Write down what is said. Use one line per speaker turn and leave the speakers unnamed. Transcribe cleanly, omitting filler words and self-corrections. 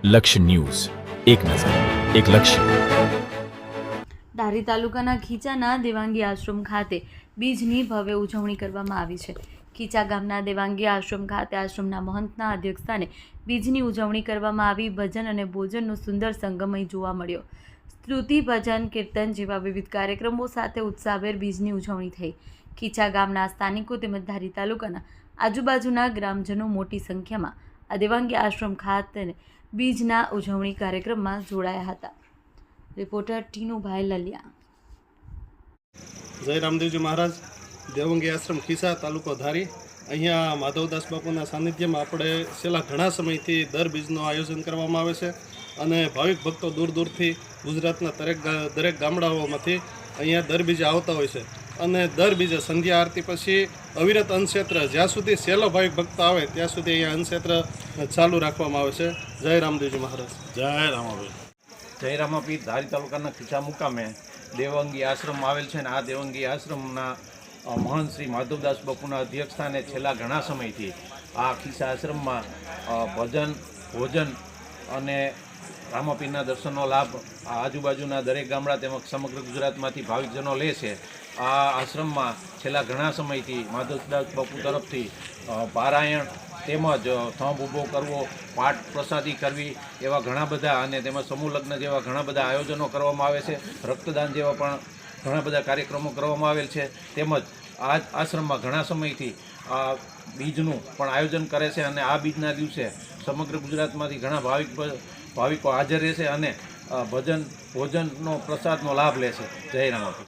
લક્ષ્ય ન્યૂઝ, એક નજર, એક લક્ષ્ય.
ધારી તાલુકાના ખીચાના દેવાંગી આશ્રમ ખાતે બીજની ભવ્ય ઉજવણી કરવામાં આવી છે. ખીચા ગામના દેવાંગી આશ્રમ ખાતે આશ્રમના મહંતના અધ્યક્ષસ્થાને બીજની ઉજવણી કરવામાં આવી. ભજન અને ભોજનનો સુંદર સંગમ અહીં જોવા મળ્યો. સ્તુતિ, ભજન, કીર્તન જેવા વિવિધ કાર્યક્રમો સાથે ઉત્સાહભેર બીજની ઉજવણી થઈ. ખીચા ગામના સ્થાનિકો તેમજ ધારી તાલુકાના આજુબાજુના ગ્રામજનો મોટી સંખ્યામાં આ દેવાંગી આશ્રમ ખાતે બીજના ઉજવણી કાર્યક્રમમાં જોડાયા હતા. રિપોર્ટર ટીનુભાઈ લલિયા.
જય રામદેવજી મહારાજ, દેવાંગી આશ્રમ ખીસા, તાલુકો ધારી. અહીંયા માધવદાસ બાપુના સાનિધ્યમાં આપણે છેલ્લા ઘણા સમયથી દર બીજનું આયોજન કરવામાં આવે છે અને ભાવિક ભક્તો દૂર દૂરથી ગુજરાતના દરેક ગામડાઓમાંથી અહીંયા દર બીજે આવતા હોય છે અને દર બીજે સંધ્યા આરતી પછી અવિરત અન્નક્ષેત્ર, જ્યાં સુધી સહેલો ભાવિક ભક્ત આવે ત્યાં સુધી અહીંયા અન્નક્ષેત્ર ચાલુ રાખવામાં આવે છે. જય રામદેવજી મહારાજ.
જય રામાભાઈ. જય રામાપીર. ધારી તાલુકાના ખીચા મુકામે દેવાંગી આશ્રમ આવેલ છે અને આ દેવાંગી આશ્રમના મહંત શ્રી માધવદાસ બાપુના અધ્યક્ષસ્થાને છેલ્લા ઘણા સમયથી આ ખીચા આશ્રમમાં ભજન, ભોજન અને રામાપીરના દર્શનનો લાભ આ આજુબાજુના દરેક ગામડા તેમજ સમગ્ર ગુજરાતમાંથી ભાવિકજનો લે છે. આ આશ્રમમાં છેલ્લા ઘણા સમયથી માધવદાસ બાપુ તરફથી પારાયણ તેમજ થંભ ઊભો કરવો, પાઠ પ્રસાદી કરવી એવા ઘણા બધા અને તેમજ સમૂહ લગ્ન જેવા ઘણા બધા આયોજનો કરવામાં આવે છે. રક્તદાન જેવા પણ ઘણા બધા કાર્યક્રમો કરવામાં આવેલ છે. તેમજ આ આશ્રમમાં ઘણા સમયથી આ બીજનું પણ આયોજન કરે છે અને આ બીજના દિવસે સમગ્ર ગુજરાતમાંથી ઘણા ભાવિકો હાજર રહેશે અને ભજન ભોજનનો પ્રસાદનો લાભ લે છે. જય રામાપીર.